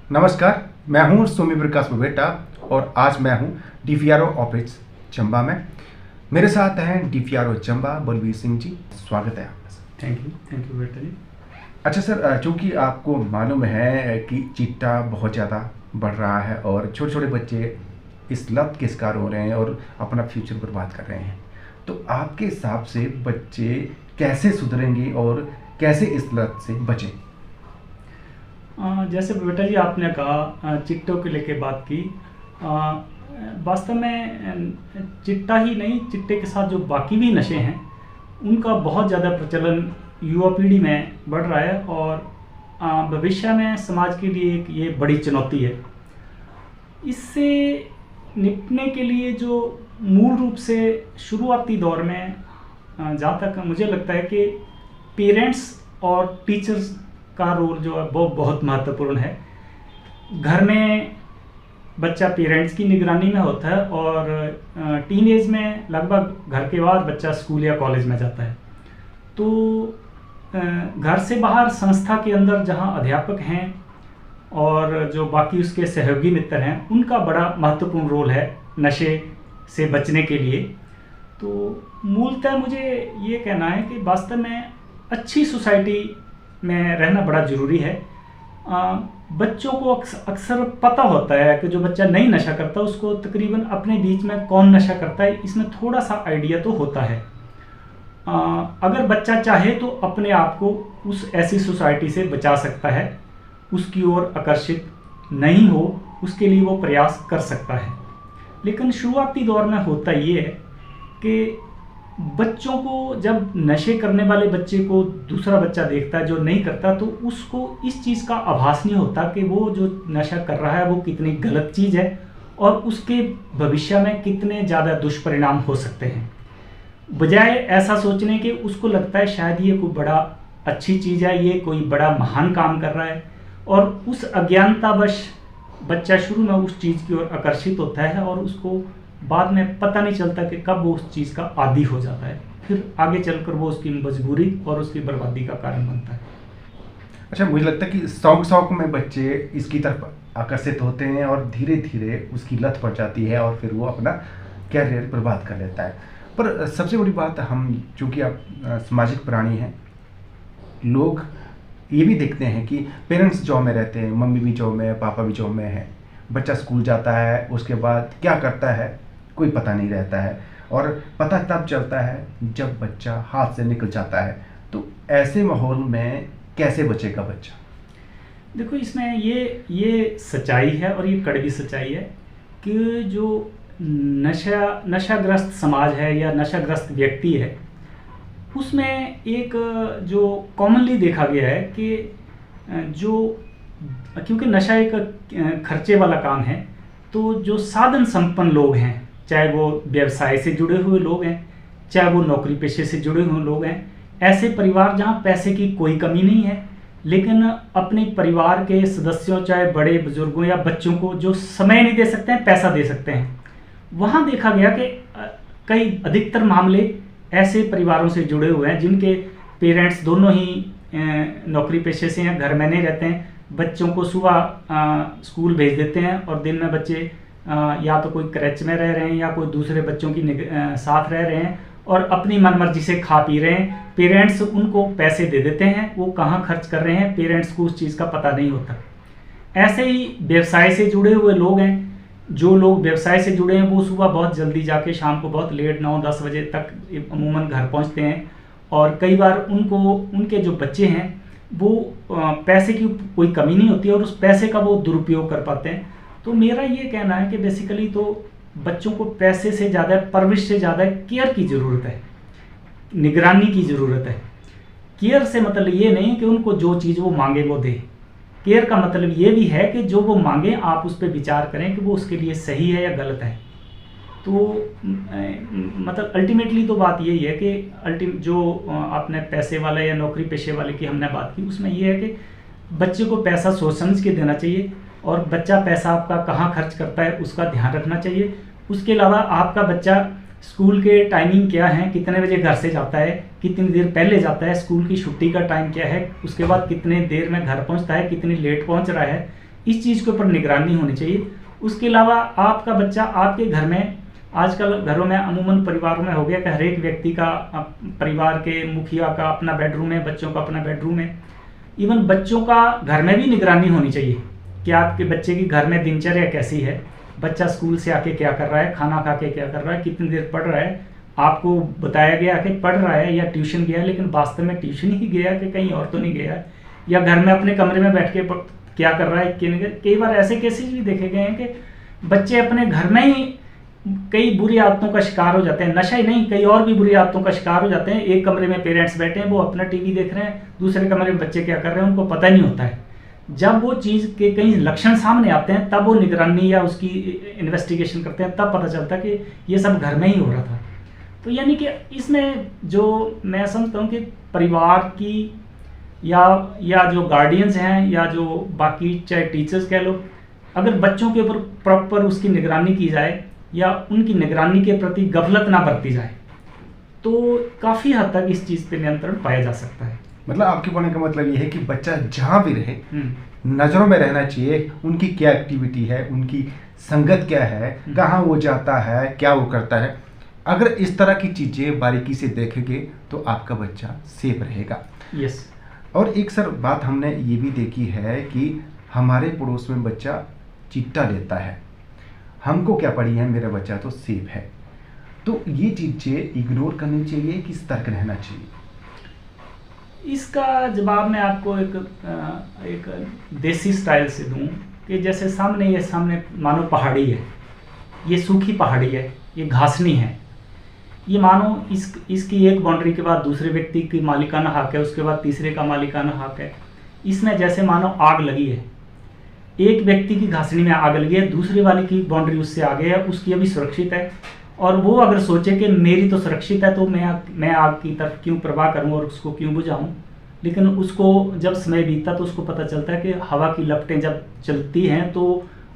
नमस्कार, मैं हूं सोमी प्रकाश बेटा और आज मैं हूं डीपीआरओ ऑफिस चंबा में। मेरे साथ हैं डीपीआरओ चंबा बलवीर सिंह जी। स्वागत है आपका। थैंक यू बेटा जी। अच्छा सर, चूँकि आपको मालूम है कि चिट्टा बहुत ज़्यादा बढ़ रहा है और छोटे छोटे बच्चे इस लत के शिकार हो रहे हैं और अपना फ्यूचर बर्बाद कर रहे हैं, तो आपके हिसाब से बच्चे कैसे सुधरेंगे और कैसे इस लत से बचें? जैसे बेटा जी आपने कहा चिट्टों के लेके बात की। वास्तव में चिट्टा ही नहीं, चिट्टे के साथ जो बाकी भी नशे हैं उनका बहुत ज़्यादा प्रचलन युवा पीढ़ी में बढ़ रहा है और भविष्य में समाज के लिए एक ये बड़ी चुनौती है। इससे निपटने के लिए जो मूल रूप से शुरुआती दौर में जहाँ तक मुझे लगता है कि पेरेंट्स और टीचर्स का रोल जो है वो बहुत महत्वपूर्ण है। घर में बच्चा पेरेंट्स की निगरानी में होता है और टीन एज में लगभग घर के बाहर बच्चा स्कूल या कॉलेज में जाता है। तो घर से बाहर संस्था के अंदर जहां अध्यापक हैं और जो बाकी उसके सहयोगी मित्र हैं उनका बड़ा महत्वपूर्ण रोल है नशे से बचने के लिए। तो मूलतः मुझे ये कहना है कि वास्तव में अच्छी सोसाइटी में रहना बड़ा ज़रूरी है। बच्चों को अक्सर पता होता है कि जो बच्चा नहीं नशा करता उसको तकरीबन अपने बीच में कौन नशा करता है इसमें थोड़ा सा आइडिया तो होता है। अगर बच्चा चाहे तो अपने आप को उस ऐसी सोसाइटी से बचा सकता है, उसकी ओर आकर्षित नहीं हो उसके लिए वो प्रयास कर सकता है। लेकिन शुरुआती दौर में होता ये है कि बच्चों को जब नशे करने वाले बच्चे को दूसरा बच्चा देखता है जो नहीं करता तो उसको इस चीज़ का आभास नहीं होता कि वो जो नशा कर रहा है वो कितनी गलत चीज़ है और उसके भविष्य में कितने ज़्यादा दुष्परिणाम हो सकते हैं। बजाय ऐसा सोचने के उसको लगता है शायद ये कोई बड़ा अच्छी चीज़ है, ये कोई बड़ा महान काम कर रहा है और उस अज्ञानतावश बच्चा शुरू में उस चीज़ की ओर आकर्षित होता है और उसको बाद में पता नहीं चलता कि कब वो उस चीज़ का आदी हो जाता है, फिर आगे चलकर वो उसकी मजबूरी और उसकी बर्बादी का कारण बनता है। अच्छा, मुझे लगता है कि शौक में बच्चे इसकी तरफ आकर्षित होते हैं और धीरे धीरे उसकी लत पड़ जाती है और फिर वो अपना कैरियर बर्बाद कर लेता है। पर सबसे बड़ी बात, हम चूँकि आप सामाजिक प्राणी हैं, लोग ये भी देखते हैं कि पेरेंट्स जॉब में रहते हैं, मम्मी भी जॉब में है, पापा भी जॉब में है, बच्चा स्कूल जाता है, उसके बाद क्या करता है कोई पता नहीं रहता है और पता तब चलता है जब बच्चा हाथ से निकल जाता है। तो ऐसे माहौल में कैसे बचेगा बच्चा? देखो, इसमें ये सच्चाई है और ये कड़वी सच्चाई है कि जो नशाग्रस्त समाज है या नशाग्रस्त व्यक्ति है उसमें एक जो कॉमनली देखा गया है कि क्योंकि नशा एक खर्चे वाला काम है, तो जो साधन संपन्न लोग हैं, चाहे वो व्यवसाय से जुड़े हुए लोग हैं, चाहे वो नौकरी पेशे से जुड़े हुए लोग हैं, ऐसे परिवार जहां पैसे की कोई कमी नहीं है लेकिन अपने परिवार के सदस्यों, चाहे बड़े बुजुर्गों या बच्चों को जो समय नहीं दे सकते हैं, पैसा दे सकते हैं, वहां देखा गया कि कई अधिकतर मामले ऐसे परिवारों से जुड़े हुए हैं जिनके पेरेंट्स दोनों ही नौकरी पेशे से हैं, घर में नहीं रहते हैं, बच्चों को सुबह स्कूल भेज देते हैं और दिन में बच्चे या तो कोई क्रच में रह रहे हैं या कोई दूसरे बच्चों की साथ रह रहे हैं और अपनी मनमर्जी से खा पी रहे हैं। पेरेंट्स उनको पैसे दे देते हैं, वो कहाँ खर्च कर रहे हैं पेरेंट्स को उस चीज़ का पता नहीं होता। ऐसे ही व्यवसाय से जुड़े हुए लोग हैं, जो लोग व्यवसाय से जुड़े हैं वो सुबह बहुत जल्दी जाके शाम को बहुत लेट 9-10 बजे तक अमूमन घर पहुंचते हैं और कई बार उनके जो बच्चे हैं वो पैसे की कोई कमी नहीं होती और उस पैसे का वो दुरुपयोग कर पाते हैं। तो मेरा ये कहना है कि बेसिकली तो बच्चों को पैसे से ज़्यादा, परवरिश से ज़्यादा केयर की ज़रूरत है, निगरानी की ज़रूरत है। केयर से मतलब ये नहीं कि उनको जो चीज़ वो मांगे वो दे। केयर का मतलब ये भी है कि जो वो मांगे आप उस पर विचार करें कि वो उसके लिए सही है या गलत है। तो मतलब अल्टीमेटली तो बात यही है कि जो आपने पैसे वाला या नौकरी पेशे वाले की हमने बात की, उसमें ये है कि बच्चे को पैसा सोच समझ के देना चाहिए और बच्चा पैसा आपका कहाँ खर्च करता है उसका ध्यान रखना चाहिए। उसके अलावा आपका बच्चा स्कूल के टाइमिंग क्या है, कितने बजे घर से जाता है, कितनी देर पहले जाता है, स्कूल की छुट्टी का टाइम क्या है, उसके बाद कितने देर में घर पहुंचता है, कितनी लेट पहुंच रहा है, इस चीज़ के ऊपर निगरानी होनी चाहिए। उसके अलावा आपका बच्चा आपके घर में, आजकल घरों में अमूमन परिवारों में हो गया कि हर एक व्यक्ति का परिवार के मुखिया का अपना बेडरूम है, बच्चों का अपना बेडरूम है। इवन बच्चों का घर में भी निगरानी होनी चाहिए कि आपके बच्चे की घर में दिनचर्या कैसी है, बच्चा स्कूल से आके क्या कर रहा है, खाना खा के क्या कर रहा है, कितनी देर पढ़ रहा है। आपको बताया गया कि पढ़ रहा है या ट्यूशन गया है, लेकिन वास्तव में ट्यूशन ही गया कि कहीं और तो नहीं गया है, या घर में अपने कमरे में बैठ के क्या कर रहा है। कई बार ऐसे केसेस भी देखे गए हैं कि बच्चे अपने घर में ही कई बुरी आदतों का शिकार हो जाते हैं, नशा ही नहीं कई और भी बुरी आदतों का शिकार हो जाते हैं। एक कमरे में पेरेंट्स बैठे हैं, वो अपना टीवी देख रहे हैं, दूसरे कमरे में बच्चे क्या कर रहे हैं उनको पता नहीं होता है। जब वो चीज़ के कई लक्षण सामने आते हैं तब वो निगरानी या उसकी इन्वेस्टिगेशन करते हैं, तब पता चलता है कि ये सब घर में ही हो रहा था। तो यानी कि इसमें जो मैं समझता हूँ कि परिवार की या जो गार्डियंस हैं या जो बाकी चाहे टीचर्स कह लो, अगर बच्चों के ऊपर प्रॉपर उसकी निगरानी की जाए या उनकी निगरानी के प्रति गफलत ना बरती जाए तो काफ़ी हद तक इस चीज़ पे नियंत्रण पाया जा सकता है। मतलब आपके बोलने का मतलब ये है कि बच्चा जहाँ भी रहे नज़रों में रहना चाहिए, उनकी क्या एक्टिविटी है, उनकी संगत क्या है, कहाँ वो जाता है, क्या वो करता है। अगर इस तरह की चीज़ें बारीकी से देखेंगे तो आपका बच्चा सेफ रहेगा। यस। और एक सर बात हमने ये भी देखी है कि हमारे पड़ोस में बच्चा चिट्टा लेता है, हमको क्या पड़ी है, मेरा बच्चा तो सेफ है। तो ये चीज़ें इग्नोर करनी चाहिए कि सतर्क रहना चाहिए? इसका जवाब मैं आपको एक देसी स्टाइल से दूं कि जैसे सामने मानो पहाड़ी है, ये सूखी पहाड़ी है, ये घासनी है, ये मानो इसकी एक बाउंड्री के बाद दूसरे व्यक्ति की मालिकाना हक है, उसके बाद तीसरे का मालिकाना हक है। इसमें जैसे मानो आग लगी है, एक व्यक्ति की घासनी में आग लगी है, दूसरे वाले की बाउंड्री उससे आगे है, उसकी अभी सुरक्षित है, और वो अगर सोचे कि मेरी तो सुरक्षित है तो मैं आग की तरफ क्यों प्रवाह करूं और उसको क्यों बुझाऊं। लेकिन उसको जब समय बीतता तो उसको पता चलता है कि हवा की लपटें जब चलती हैं तो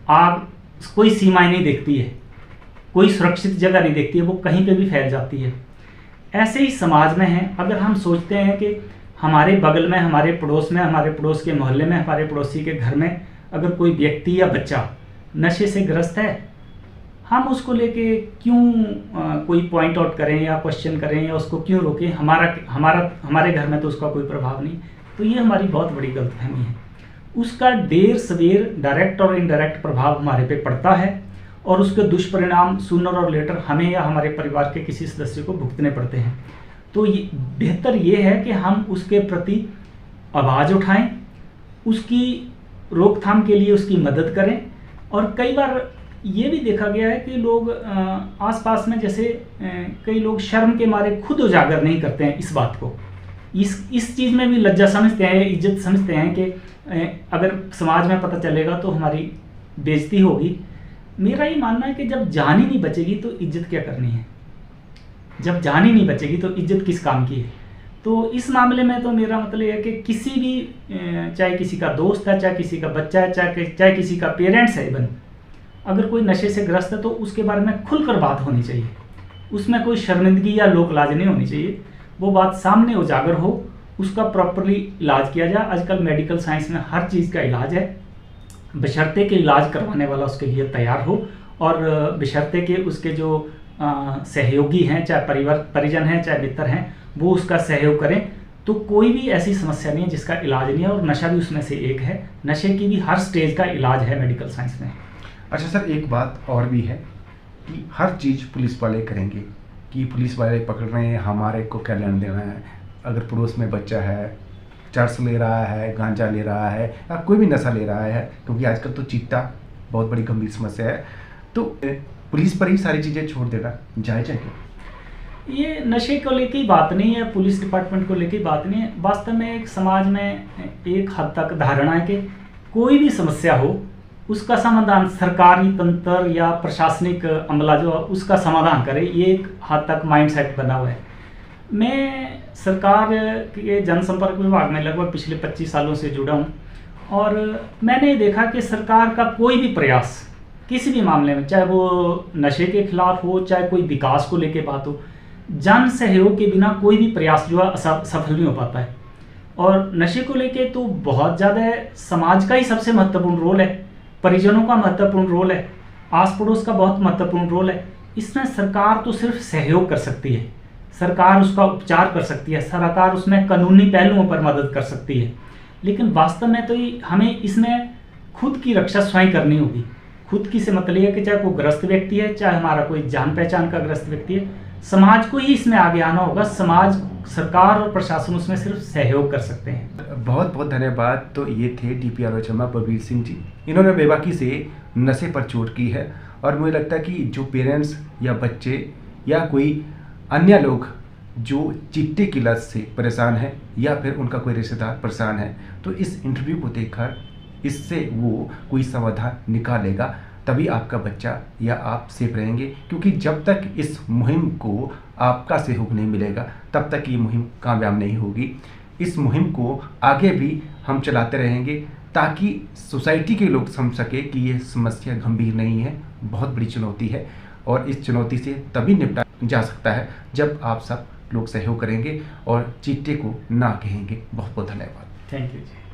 आग कोई सीमाएं नहीं देखती है, कोई सुरक्षित जगह नहीं देखती है, वो कहीं पे भी फैल जाती है। ऐसे ही समाज में है, अगर हम सोचते हैं कि हमारे बगल में, हमारे पड़ोस में, हमारे पड़ोस के मोहल्ले में, हमारे पड़ोसी के घर में अगर कोई व्यक्ति या बच्चा नशे से ग्रस्त है, हम उसको लेके क्यों कोई पॉइंट आउट करें या क्वेश्चन करें या उसको क्यों रोकें, हमारे घर में तो उसका कोई प्रभाव नहीं। तो ये हमारी बहुत बड़ी गलतफहमी है। उसका देर सवेर डायरेक्ट और इनडायरेक्ट प्रभाव हमारे पे पड़ता है और उसके दुष्परिणाम सूनर और लेटर हमें या हमारे परिवार के किसी सदस्य को भुगतने पड़ते हैं। तो ये बेहतर ये है कि हम उसके प्रति आवाज़ उठाएं, उसकी रोकथाम के लिए उसकी मदद करें। और कई बार ये भी देखा गया है कि लोग आसपास में जैसे कई लोग शर्म के मारे खुद उजागर नहीं करते हैं इस बात को, इस चीज़ में भी लज्जा समझते हैं, इज्जत समझते हैं कि अगर समाज में पता चलेगा तो हमारी बेइज्जती होगी। मेरा ये मानना है कि जब जान ही नहीं बचेगी तो इज्जत क्या करनी है, जब जान ही नहीं बचेगी तो इज्जत किस काम की है। तो इस मामले में तो मेरा मतलब ये है कि किसी भी, चाहे किसी का दोस्त है, चाहे किसी का बच्चा है, चाहे किसी का पेरेंट्स है, इवन अगर कोई नशे से ग्रस्त है तो उसके बारे में खुलकर बात होनी चाहिए, उसमें कोई शर्मिंदगी या लोक लाज नहीं होनी चाहिए। वो बात सामने उजागर हो, उसका प्रॉपरली इलाज किया जाए। आजकल मेडिकल साइंस में हर चीज़ का इलाज है, बशर्ते कि इलाज करवाने वाला उसके लिए तैयार हो और बशर्ते कि उसके जो सहयोगी हैं, चाहे परिजन हैं, चाहे मित्र हैं, वो उसका सहयोग करें। तो कोई भी ऐसी समस्या नहीं है जिसका इलाज नहीं है, और नशा भी उसमें से एक है। नशे की भी हर स्टेज का इलाज है मेडिकल साइंस में। अच्छा सर, एक बात और भी है कि हर चीज़ पुलिस वाले करेंगे कि पुलिस वाले पकड़ रहे हैं, हमारे को क्या लेना देना है। अगर पड़ोस में बच्चा है, चरस ले रहा है, गांजा ले रहा है या कोई भी नशा ले रहा है, क्योंकि आजकल तो चिट्टा बहुत बड़ी गंभीर समस्या है, तो पुलिस पर ही सारी चीज़ें छोड़ देना जायज़ है क्या? ये नशे को लेके ही बात नहीं है, पुलिस डिपार्टमेंट को लेके ही बात नहीं है। वास्तव में एक समाज में एक हद तक धारणा है कि कोई भी समस्या हो उसका समाधान सरकारी तंत्र या प्रशासनिक अमला जो उसका समाधान करे, ये एक हद तक माइंडसेट बना हुआ है। मैं सरकार के जनसंपर्क विभाग में लगभग पिछले 25 सालों से जुड़ा हूँ और मैंने देखा कि सरकार का कोई भी प्रयास किसी भी मामले में, चाहे वो नशे के खिलाफ हो, चाहे कोई विकास को लेके बात हो, जन सहयोग के बिना कोई भी प्रयास जो है सफल नहीं हो पाता है। और नशे को लेके तो बहुत ज़्यादा समाज का ही सबसे महत्वपूर्ण रोल है, परिजनों का महत्वपूर्ण रोल है, आस पड़ोस का बहुत महत्वपूर्ण रोल है। इसमें सरकार तो सिर्फ सहयोग कर सकती है, सरकार उसका उपचार कर सकती है, सरकार उसमें कानूनी पहलुओं पर मदद कर सकती है, लेकिन वास्तव में तो हमें इसमें खुद की रक्षा स्वयं करनी होगी। खुद की से मतलब है कि चाहे कोई ग्रस्त व्यक्ति है, चाहे हमारा कोई जान पहचान का ग्रस्त व्यक्ति है, समाज को ही इसमें आगे आना होगा। समाज, सरकार और प्रशासन उसमें सिर्फ सहयोग कर सकते हैं। बहुत बहुत धन्यवाद। तो ये थे DPRO चम्बा बलबीर सिंह जी। इन्होंने बेबाकी से नशे पर चोट की है और मुझे लगता है कि जो पेरेंट्स या बच्चे या कोई अन्य लोग जो चिट्टे की लत से परेशान है या फिर उनका कोई रिश्तेदार परेशान है, तो इस इंटरव्यू को देखकर इससे वो कोई समाधान निकालेगा, तभी आपका बच्चा या आप सेफ रहेंगे। क्योंकि जब तक इस मुहिम को आपका सहयोग नहीं मिलेगा तब तक ये मुहिम कामयाब नहीं होगी। इस मुहिम को आगे भी हम चलाते रहेंगे ताकि सोसाइटी के लोग समझ सके कि ये समस्या गंभीर नहीं है, बहुत बड़ी चुनौती है और इस चुनौती से तभी निपटा जा सकता है जब आप सब लोग सहयोग करेंगे और चिट्टे को ना कहेंगे। बहुत बहुत धन्यवाद। Thank you ji.